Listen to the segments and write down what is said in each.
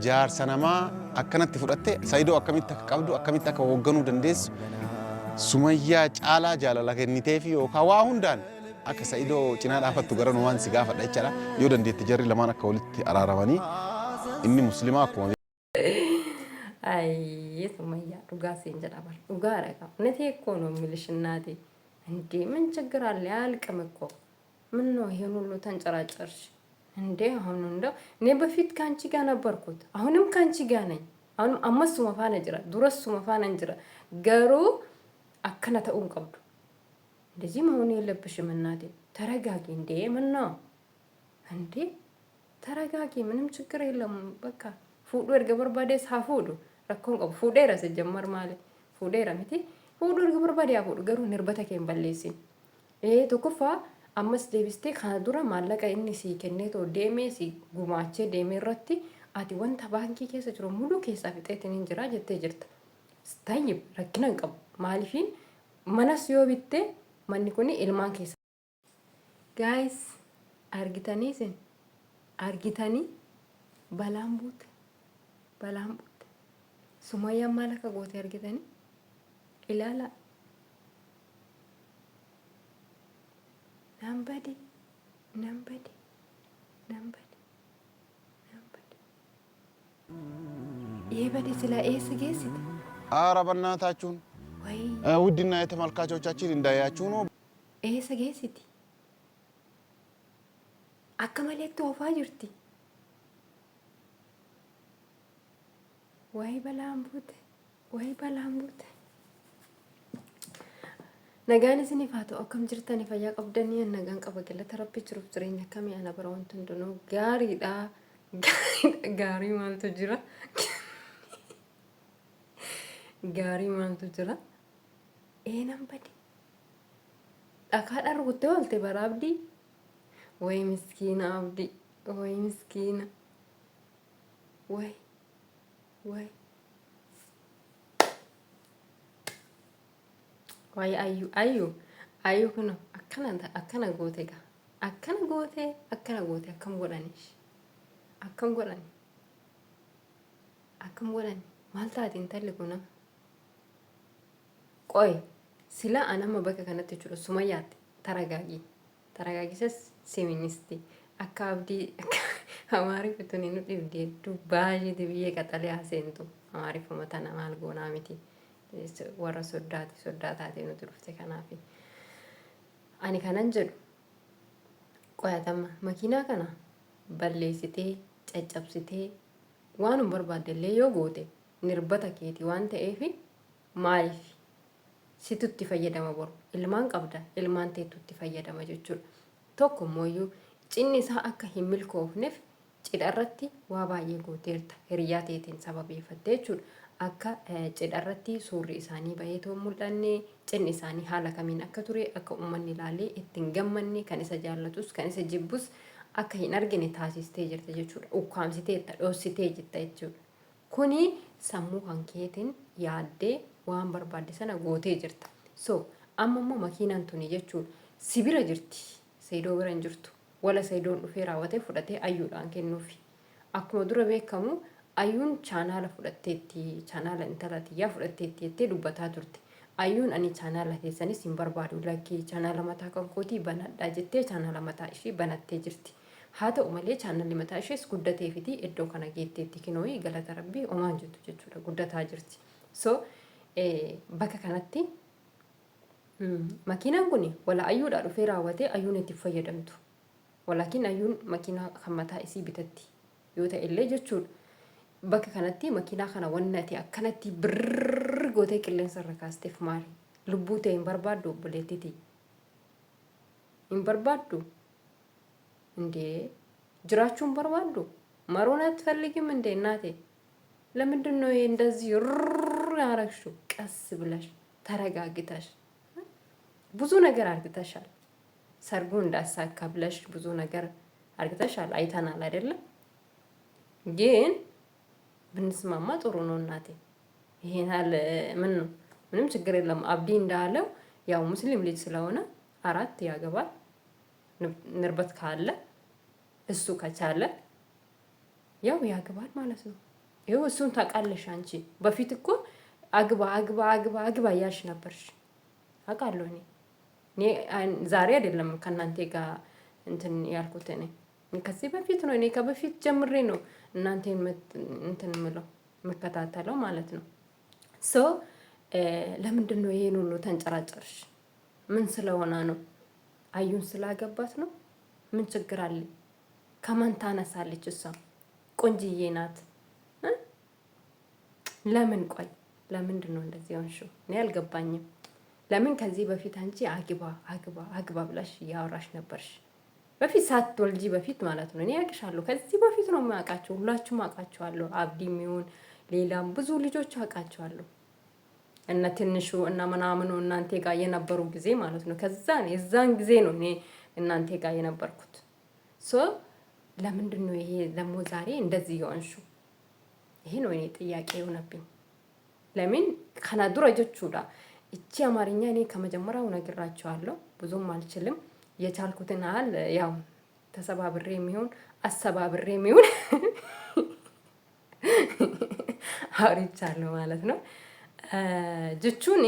jaar sanamaa akkanatti fudhatte Saayidoo akkamitti akka qabdu akkamitti akka hoogganuu dandeessu Sumayyaa caalaa jaalala kennitee fi yookaan waa hundaan akka Saayidoo cinaa dhaafattu gara nuwaan si gaafadha jechaadha yoo dandeetti jarri lamaan akka walitti araaramanii inni muslimaa akkuma Ay, Sumayyaa dhugaa siin jedha bar dhugaa dhaqa nati እኮ ነው የሚልሽ እናቴ እንዴ ምን ችግር አለ ያልቅም እኮ ምን ነው ይሄን ሁሉ ተንጨራጨርሽ እንዴ አሁን እንደው እኔ በፊት ካንቺ ጋር ነበርኩት አሁንም ካንቺ ጋር ነኝ አሁንም አመሱ መፋነ ጅራ ዱረሱ መፋነ ጅራ ገሩ አከነ ተኡን ቀብዱ እንደዚህ መሆን የለብሽም እናቴ ተረጋጊ እንዴ ምን ነው እንዴ ተረጋጊ ምንም ችግር የለም በቃ ፉዱ እርገ በርባዴ ሳፉዱ ረኮን ቀብ ፉዴራ ሲጀመር ማለት ፉዴራ ሚቲ ፉዱ እርገ በርባዴ ያፉዱ ገሩ ንርበተ ከን በሌሲን tokko ammas deebistee kana dura maallaqa inni si kenneetoo deemee si gumaachee deemee irratti ati wanta baankii keessa jiru muluu keessaa fixeetiin hin jira jettee jirta. Tayyib rakkina hin qabu. Maaliifin manas yoo bitte manni kun ilmaan keessa. Guys argitanii sin argitanii balaan buute Sumayyaa maal akka goote argitanii ilaala. Nambadi. Badi sila geessite. በእናታችሁን ውድና የተመልካቾቻችን እንዳያችሁ ነው geessiti. Akka maleetti oofaa jirti. Balaan buute. Nagaan isiniif haa ta'u akkam jirtanii fayyaa qabdanii nagaan qaba galata rabbi jiruuf jireenya akkamii ana bara wanti hundinuu gaariidha. Gaarii maaltu jira? Gaarii maaltu jira? Nan badi. Dhakaadhaan rukuttee oolte bara abdii. Way miskiina abdii. Way miskiina. Way. Way ayyu kuno akkana goote ga akkana goote akkam godhani maal taati intalli kuna qoy sila anama bakka kanatti jiru Sumayyaatti taragaagis feministi akka abdii amaari fituni nu dhibdee dubbaaji dibiye qaxalee haseentu amaari fumatana maal goonaa miti. Warra soddaataati nuti dhufte kanaafi ani kanan jedhu qoyatama makiinaa kana balleessitee caccabsitee waan barbaaddellee yoo goote nirbata keeti waan ta'eef maaliif situtti fayyadama boru ilmaan qabda ilmaan teetutti fayyadama jechuudha. Tokko mooyyuu cinni isaa akka hin milkoofneef cidharratti waa baay'ee gooteerta hiriyaa teetiin sababeeffattee jechuudha. Akka cidharratti suurri isaanii baay'ee mul'anne cinni isaanii haala kamiin akka ture akka uummanni ilaalee ittiin gammanne kan isa jaallatus kan isa jibbus akka hin argine taasistee jirti jechuudha. Ukkaamsiteetta dhoositee jirta jechuudha. Kuni sammuu kan keetiin yaaddee waan barbaadde sana gootee jirta. So amma immoo makiinaan tuni jechuudha sibira jirti Saayidoo bira hin jirtu. Wala Saayidoon dhufee raawwatee fudhatee ayyuudhaan kennuufi. Akkuma dura beekamu ayyuun chaanaala fudhatteetti chaanaala intalatiyyaa fudhatteetti jettee dubbataa turte. Ayyuun ani chaanaala teessanis hin barbaadu lakkii chaanaala mataa kan kootii banadhaa jettee chaanaala mataa ishee banattee jirti. Haa ta'u malee chaanaalli mataa ishees guddateefiti iddoo kana geetteetti kinooyi galata rabbii omaan jettu jechuudha guddataa jirti. So bakka kanatti makiinaan kun wala ayyuudhaa dhufee raawwatee ayyuun itti fayyadamtu. Walaakin ayyuun makiinaa kan mataa isii bitatti yoo ta'e illee jechuudha. Bakka kanatti makiinaa kana wannati akkanatti birrrr gootee qilleensa irra kaasteef maali? Lubbuu ta'e hin barbaaddu obboleettiti. Hin barbaaddu. Indee jiraachuu hin barbaaddu. Maroon አትፈልጊም እንዴ እናቴ? ለምንድን ነው እንደዚህ ያረግሽው? ቀስ ብለሽ ተረጋግተሽ ብዙ ነገር አርግተሻል። ሰርጉ እንዳሳካ ብለሽ ብዙ ነገር አርግተሻል። አይተናል አይደለም? ግን ብንስማማ ጥሩ ነው እናቴ። ይሄን አለ ምንም ችግር የለም። አብዲ እንዳለው ያው ሙስሊም ልጅ ስለሆነ 4 ያገባል። ንርበት ካለ እሱ ከቻለ ያው ያግባል ማለት ነው። ይኸው እሱን ታውቃለሽ አንቺ። በፊት እኮ አግባ አግባ አግባ አግባ እያልሽ ነበርሽ አውቃለሁ። እኔ ዛሬ አይደለም ከእናንተ ጋር እንትን ያልኩት እኔ ከዚህ በፊት ነው። እኔ ከበፊት ጀምሬ ነው እናንተ እንትን ምለው የምከታተለው ማለት ነው። ሶ ለምንድን ነው ይሄን ሁሉ ተንጨራጨርሽ? ምን ስለሆነ ነው? አዩን ስላገባት ነው? ምን ችግር አለ? ከማን ታነሳለች? እሷ ቆንጅዬ ናት። ለምን ቆይ ለምንድን ነው እንደዚህ ሆንሽው? እኔ አልገባኝም። ለምን ከዚህ በፊት አንቺ አግባ አግባ አግባ ብላሽ እያወራሽ ነበርሽ? በፊት ሳትወልጂ በፊት ማለት ነው። እኔ ያውቅሻለሁ። ከዚህ በፊት ነው የማውቃቸው። ሁላችሁም አውቃቸዋለሁ። አብዲም ይሁን ሌላም ብዙ ልጆች አውቃቸዋለሁ። እነ ትንሹ እና ምናምኑ እናንተ ጋር የነበሩ ጊዜ ማለት ነው። ከዛ የዛን ጊዜ ነው እኔ እናንተ ጋር የነበርኩት። ሶ ለምንድን ነው ይሄ ደግሞ ዛሬ እንደዚህ የሆንሽው? ይሄ ነው እኔ ጥያቄ የሆነብኝ። ለምን ከናዱረ ጀቹዳ እቺ አማርኛ እኔ ከመጀመሪያው ነግራቸዋለሁ። ብዙም አልችልም። የቻልኩትን ያህል ያው ተሰባብሬ የሚሆን አሰባብሬ የሚሆን አውርቻለሁ ማለት ነው። ጀቹኒ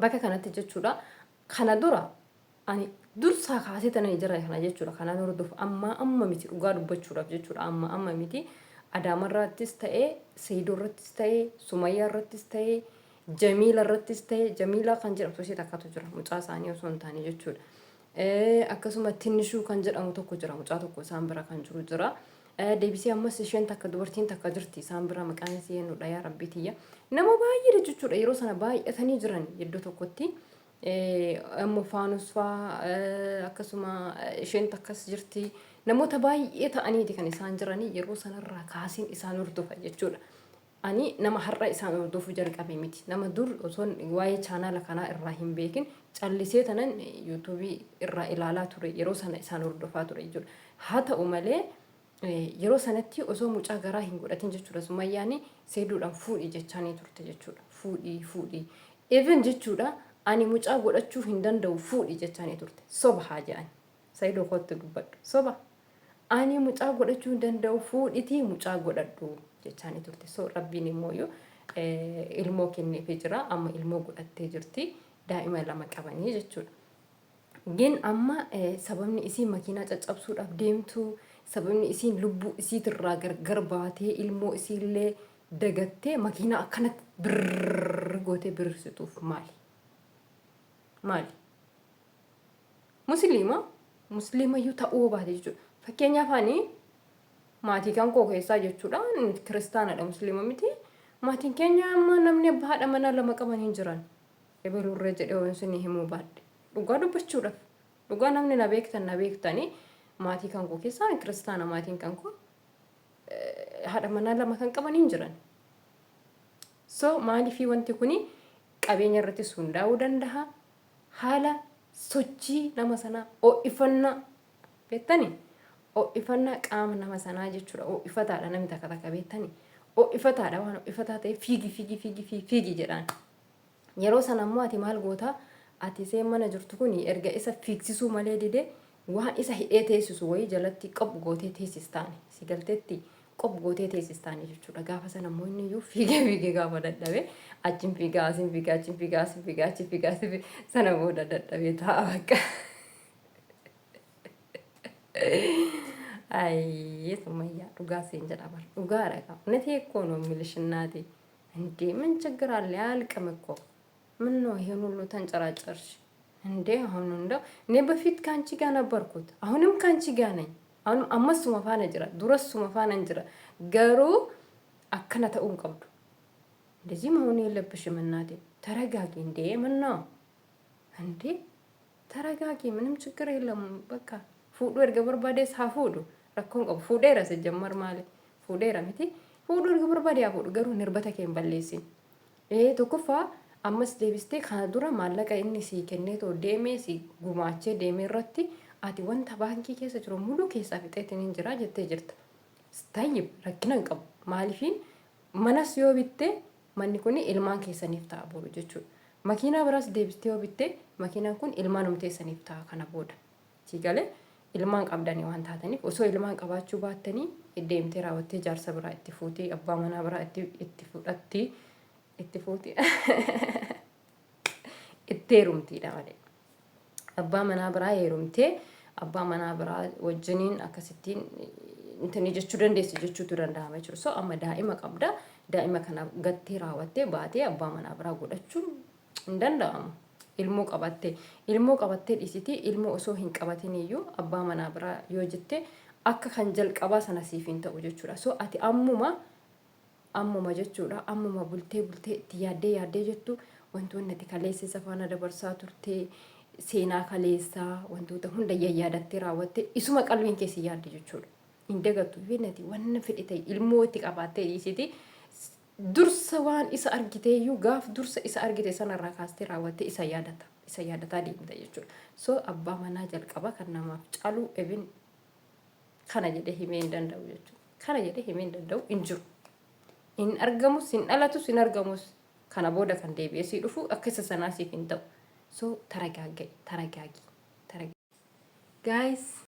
በከ ከነተ ጀቹዳ ከናዱራ አኒ ዱርሳ ካሴተነ ይጀራ kana jechuudha. Kanaan hordofu amma miti dhugaa dubbachuudhaaf jechuudha. amma miti Adaama irrattis ta'ee Seydoo irrattis ta'ee Sumayyaa irrattis ta'ee Jamiila irrattis ta'ee Jamiila kan jedhamtu ishee takkatu jira. Mucaa isaanii osoo hin taane jechuudha. Akkasuma Tinnishuu kan jedhamu tokko jira. Mucaa tokko isaan bira kan jiru jira. Deebisee ammas isheen takka dubartiin takka jirti. Isaan bira maqaan isii eenyudha yaa rabbii tiyya. Nama baay'ee jechuudha. Yeroo sana baay'atanii jiran iddoo tokkotti. Ammoo Faanus faa akkasuma isheen takkas jirti. Namoota baay'ee ta'aniiti kan isaan jiranii yeroo sanarraa kaasiin isaan hordofa jechuudha. Ani nama har'a isaan hordofuu jalqabe miti. Nama dur osoo waa'ee chaanaala kanaa irraa hin beekin callisee tanan yuutuubii irraa ilaalaa ture. Yeroo sana isaan hordofaa ture jechuudha. Haa ta'u malee yeroo sanatti osoo mucaa garaa hin godhatin jechuudha. Sumayyaani Seyduudhaan fuudhii jechaanii turte jechuudha. Fuudhii. Even jechuudha. Ani mucaa godhachuu hin danda'u fuudhi jechaanii turte. Soba haa jedhan. Saydoo kootti dubbadhu. Soba. Ani mucaa godhachuu hin danda'u fuudhitii mucaa godhadhu jechaanii turte. So rabbiin immoo ilmoo kenneefii jira. Amma ilmoo godhattee jirti. Daa'ima lama qabanii jechuudha. Gin amma sababni isiin makiinaa caccabsuudhaaf deemtu, sababni isiin lubbuu isiitirraa gargar baatee ilmoo isiillee dagattee makiinaa akkanatti birrrr gootee birirsituuf maali? Musliima iyyuu ta'uu baate jechuudha. Fakkeenyaaf ani maatii kan koo keessaa jechuudha. Kiristaanadha musliima miti. Maatiin keenya amma namni abbaa haadha manaa lama qaban hin jiran. Ebalurree jedhee wanti himuu baadde. Dhugaa dubbachuudhaaf. Dhugaa namni na beektanii maatii kan koo keessaa kiristaana maatiin kan koo haadha manaa lama kan qaban hin jiran. So maaliifii wanti kuni qabeenya irrattis hundaa'uu danda'a. Haala sochii nama sanaa ho'ifannaa beektanii ho'ifannaa qaama nama sanaa jechuudha. Ho'ifataadha namni takka beektanii ho'ifataadha waan ho'ifataa ta'e fiigi jedhaan. Yeroo sana ammoo ati maal gootaa? Ati seen mana jirtu kun erga isa fiigsisuu malee didee waan isa hidhee teessisu wayii jalatti qophu gootee teessistaani. Si galteetti qophu gootee teessistaani jechuudha. Gaafa sana ammoo inni iyyuu fiigee gaafa dadhabee achiin fiigaa asiin fiigaa achiin fiigaa asiin fiigaa achiin fiigaa asiin sana booda dadhabee taa'a bakka. Ayyee Sumayyaa dhugaa seen jedha bar dhugaadha qaba. Nati eekoo ነው የሚልሽ እናቴ እንዴ ምን ችግር አለ? አያልቅም እኮ ምን ነው ይሄን ሁሉ ተንጨራጨርሽ እንዴ? አሁን እንደው እኔ በፊት ካንቺ ጋር ነበርኩት፣ አሁንም ካንቺ ጋር ነኝ። አሁንም አመሱ መፋነ ጅራ ዱረሱ መፋነ ጅራ ገሩ አከነ ተኡን ቀብዱ እንደዚህ መሆን የለብሽም እናቴ። ተረጋጊ እንዴ ምን ነው እንዴ? ተረጋጊ፣ ምንም ችግር የለም። በቃ ፉዱ እርገ በርባዴ ሳፉዱ ረኮን ቀብ ፉዴራ ሲጀመር ማለት ፉዴራ ሚቲ ፉዱ እርገ በርባዴ ያፉዱ ገሩ ንርበተ ከን በሌሲን ይሄ ተኩፋ አምስት ዴቢስቴ ካዱራ ማለቀ እኒ ሲ ከኔቶ ዴሜ ሲ ጉማቼ ዴሜ ረቲ አቲ ወንታ ባንኪ ኬሰ ጅሮ ሙሉ ኬሳ ፊጤትን እንጅራ ጀቴ ጅርት ስታይብ ረክነን ቀብ ማሊፊን መነስ ዮ ቢቴ ማኒ ኩኒ ኢልማን ኬሰኒፍ ታ ቦሩ ጀቹ መኪና ብራስ ዴቢስቴ ዮ ቢቴ መኪናን ኩን ኢልማን ኡምቴ ሰኒፍ ታ ከነ ቦዳ ሲጋለ ilmaan qabdanii waan taataniif osoo ilmaan qabaachuu baattanii deemtee raawwattee jaarsa biraa itti fuutii abbaa manaa biraa itti fudhatti itti fuutii itti heerumtiidha malee. Abbaa manaa biraa heerumtee abbaa manaa biraa wajjiniin akkasittiin intini jechuu dandeessi jechuutu danda'ama jechuudha. So amma daa'ima qabda daa'ima kana gattee raawwattee baatee abbaa manaa biraa godhachuun hin danda'amu. Ilmoo qabattee dhiisitii ilmoo osoo hin qabatin iyyuu abbaa manaa biraa yoo jette akka kan jalqabaa sana siif hin ta'u jechuudha. So ati ammuma jechuudha ammuma bultee itti yaaddee jettu wantoonni ati kaleessa faana dabarsaa turte seenaa kaleessaa wantoota hunda yaadattee raawwatte isuma qalbiin keessi yaadde jechuudha. Hin dagattu nati wanna fedhe ta'e ilmoo itti qabaattee dhiisitii dursa waan isa argiteeyyuu gaaf dursa isa argite sanarraa kaastee raawwatte isa yaadataa deemta jechuudha. So abbaa manaa jalqaba kan namaaf caalu even kana jedhee himee hin danda'u jechuudha. Kana jedhee himee hin danda'u hin jiru. Hin argamus hin dhalatus hin argamus kana booda kan deebi'ee sii dhufu akka isa sanaa siif hin ta'u. So taragaagi. Guys.